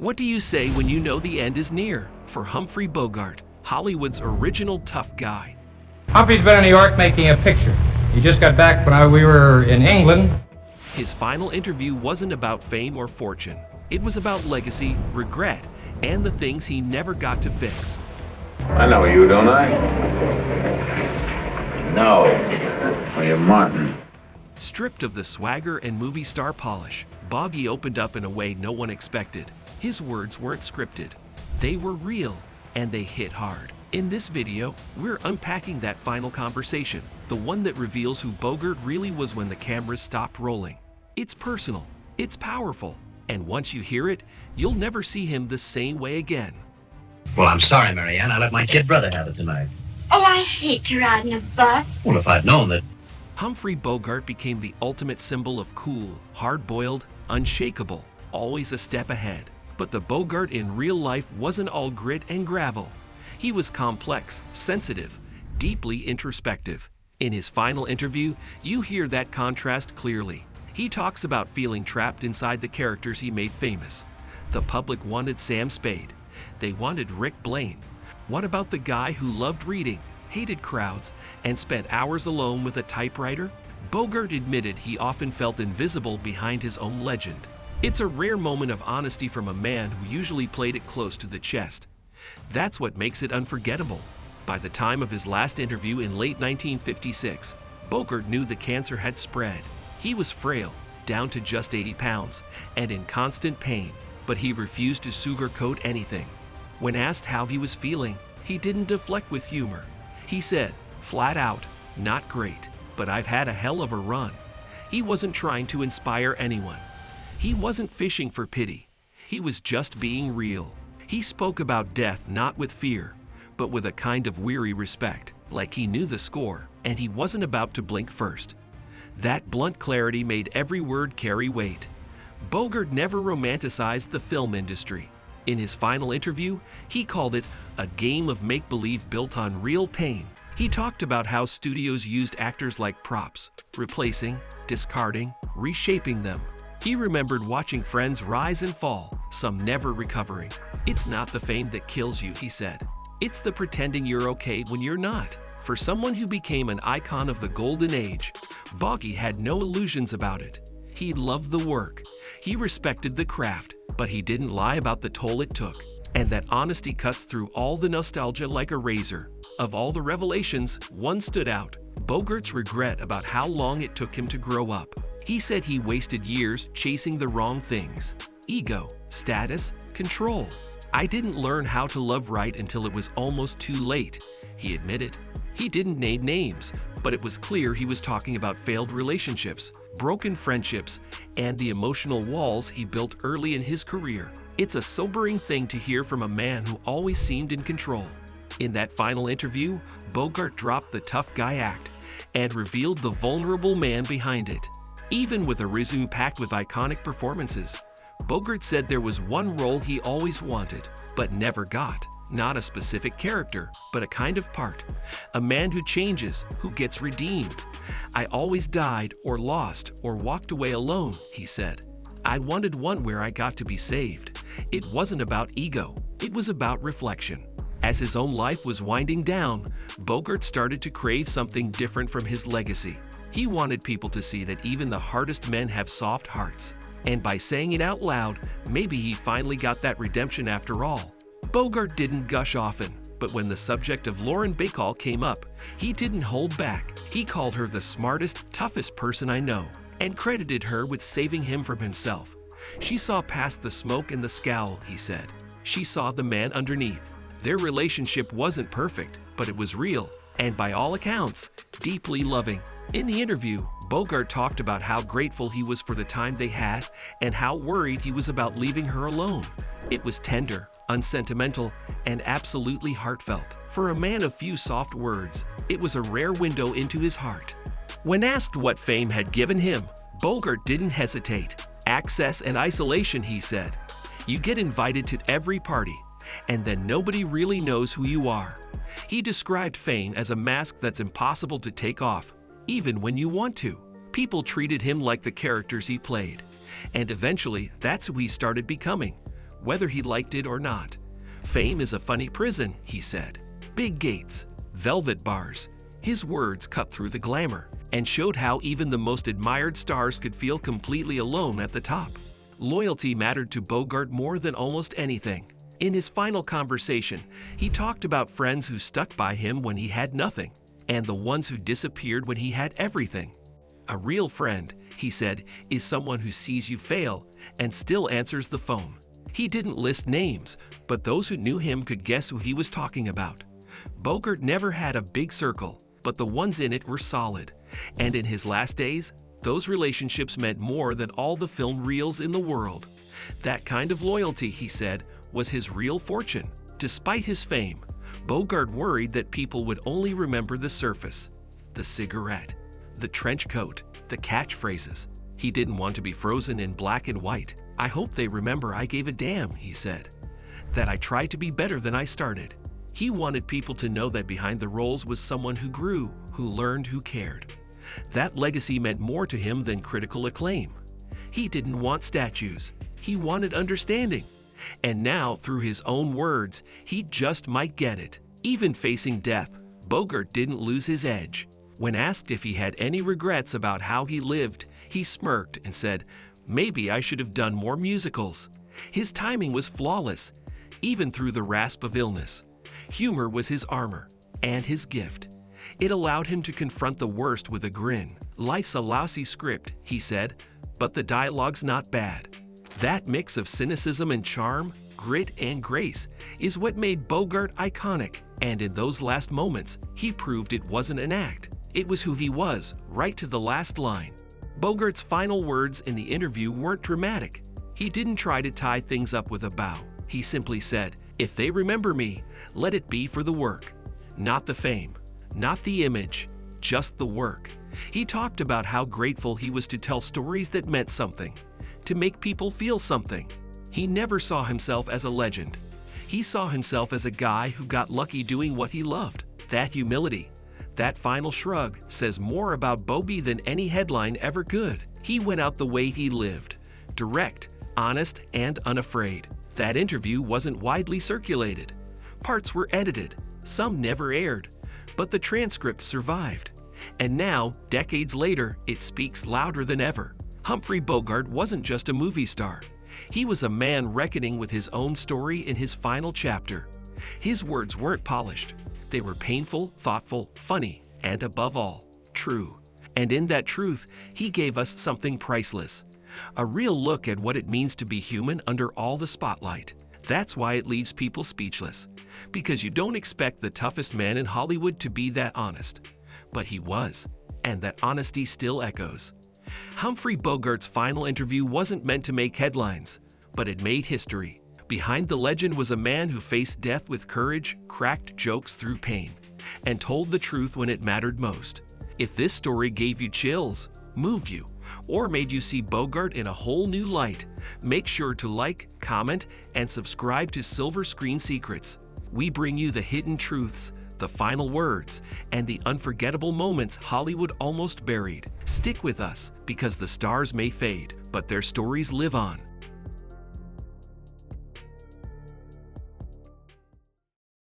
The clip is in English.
What do you say when you know the end is near? For Humphrey Bogart, Hollywood's original tough guy. Humphrey's been in New York making a picture. He just got back when we were in England. His final interview wasn't about fame or fortune. It was about legacy, regret, and the things he never got to fix. I know you, don't I? No. Well, you're Martin. Stripped of the swagger and movie star polish, Boggy opened up in a way no one expected. His words weren't scripted. They were real, and they hit hard. In this video, we're unpacking that final conversation, the one that reveals who Bogart really was when the cameras stopped rolling. It's personal, it's powerful, and once you hear it, you'll never see him the same way again. Well, I'm sorry, Marianne. I let my kid brother have it tonight. Oh, I hate to ride in a bus. Well, if I'd known that... Humphrey Bogart became the ultimate symbol of cool, hard-boiled, unshakable, always a step ahead. But the Bogart in real life wasn't all grit and gravel. He was complex, sensitive, deeply introspective. In his final interview, you hear that contrast clearly. He talks about feeling trapped inside the characters he made famous. The public wanted Sam Spade. They wanted Rick Blaine. What about the guy who loved reading, hated crowds, and spent hours alone with a typewriter? Bogart admitted he often felt invisible behind his own legend. It's a rare moment of honesty from a man who usually played it close to the chest. That's what makes it unforgettable. By the time of his last interview in late 1956, Bogart knew the cancer had spread. He was frail, down to just 80 pounds, and in constant pain, but he refused to sugarcoat anything. When asked how he was feeling, he didn't deflect with humor. He said, flat out, "Not great, but I've had a hell of a run." He wasn't trying to inspire anyone. He wasn't fishing for pity. He was just being real. He spoke about death not with fear, but with a kind of weary respect, like he knew the score, and he wasn't about to blink first. That blunt clarity made every word carry weight. Bogart never romanticized the film industry. In his final interview, he called it a game of make-believe built on real pain. He talked about how studios used actors like props, replacing, discarding, reshaping them. He remembered watching friends rise and fall, some never recovering. "It's not the fame that kills you," he said. "It's the pretending you're okay when you're not." For someone who became an icon of the golden age, Boggy had no illusions about it. He loved the work. He respected the craft, but he didn't lie about the toll it took. And that honesty cuts through all the nostalgia like a razor. Of all the revelations, one stood out: Bogart's regret about how long it took him to grow up. He said he wasted years chasing the wrong things: ego, status, control. "I didn't learn how to love right until it was almost too late," he admitted. He didn't name names, but it was clear he was talking about failed relationships, broken friendships, and the emotional walls he built early in his career. It's a sobering thing to hear from a man who always seemed in control. In that final interview, Bogart dropped the tough guy act and revealed the vulnerable man behind it. Even with a resume packed with iconic performances, Bogart said there was one role he always wanted, but never got. Not a specific character, but a kind of part. A man who changes, who gets redeemed. "I always died or lost or walked away alone," he said. "I wanted one where I got to be saved." It wasn't about ego, it was about reflection. As his own life was winding down, Bogart started to crave something different from his legacy. He wanted people to see that even the hardest men have soft hearts. And by saying it out loud, maybe he finally got that redemption after all. Bogart didn't gush often, but when the subject of Lauren Bacall came up, he didn't hold back. He called her the smartest, toughest person I know, and credited her with saving him from himself. "She saw past the smoke and the scowl," he said. "She saw the man underneath." Their relationship wasn't perfect, but it was real, and by all accounts, deeply loving. In the interview, Bogart talked about how grateful he was for the time they had and how worried he was about leaving her alone. It was tender, unsentimental, and absolutely heartfelt. For a man of few soft words, it was a rare window into his heart. When asked what fame had given him, Bogart didn't hesitate. "Access and isolation," he said. "You get invited to every party, and then nobody really knows who you are." He described fame as a mask that's impossible to take off, even when you want to. People treated him like the characters he played. And eventually, that's who he started becoming. whether he liked it or not. Fame is a funny prison, he said. Big gates, velvet bars. His words cut through the glamour and showed how even the most admired stars could feel completely alone at the top. Loyalty mattered to Bogart more than almost anything. In his final conversation, he talked about friends who stuck by him when he had nothing, and the ones who disappeared when he had everything. A real friend, he said, is someone who sees you fail and still answers the phone. He didn't list names, but those who knew him could guess who he was talking about. Bogart never had a big circle, but the ones in it were solid. And in his last days, those relationships meant more than all the film reels in the world. That kind of loyalty, he said, was his real fortune. Despite his fame, Bogart worried that people would only remember the surface, the cigarette, the trench coat, the catchphrases. He didn't want to be frozen in black and white. I hope they remember I gave a damn, he said, that I tried to be better than I started. He wanted people to know that behind the roles was someone who grew, who learned, who cared. That legacy meant more to him than critical acclaim. He didn't want statues. He wanted understanding. And now, through his own words, he just might get it. Even facing death, Bogart didn't lose his edge. When asked if he had any regrets about how he lived, he smirked and said, "Maybe I should have done more musicals." His timing was flawless, even through the rasp of illness. Humor was his armor and his gift. It allowed him to confront the worst with a grin. "Life's a lousy script," he said, "but the dialogue's not bad." That mix of cynicism and charm, grit and grace, is what made Bogart iconic. And in those last moments, he proved it wasn't an act. It was who he was, right to the last line. Bogart's final words in the interview weren't dramatic. He didn't try to tie things up with a bow. He simply said, "If they remember me, let it be for the work. Not the fame, not the image, just the work." He talked about how grateful he was to tell stories that meant something, to make people feel something. He never saw himself as a legend. He saw himself as a guy who got lucky doing what he loved. That humility, that final shrug, says more about Bogey than any headline ever could. He went out the way he lived, direct, honest, and unafraid. That interview wasn't widely circulated. Parts were edited, some never aired, but the transcript survived. And now, decades later, it speaks louder than ever. Humphrey Bogart wasn't just a movie star. He was a man reckoning with his own story in his final chapter. His words weren't polished. They were painful, thoughtful, funny, and above all, true. And in that truth, he gave us something priceless. A real look at what it means to be human under all the spotlight. That's why it leaves people speechless. Because you don't expect the toughest man in Hollywood to be that honest. But he was, and that honesty still echoes. Humphrey Bogart's final interview wasn't meant to make headlines, but it made history. Behind the legend was a man who faced death with courage, cracked jokes through pain, and told the truth when it mattered most. If this story gave you chills, moved you, or made you see Bogart in a whole new light, make sure to like, comment, and subscribe to Silver Screen Secrets. We bring you the hidden truths, the final words, and the unforgettable moments Hollywood almost buried. Stick with us, because the stars may fade, but their stories live on.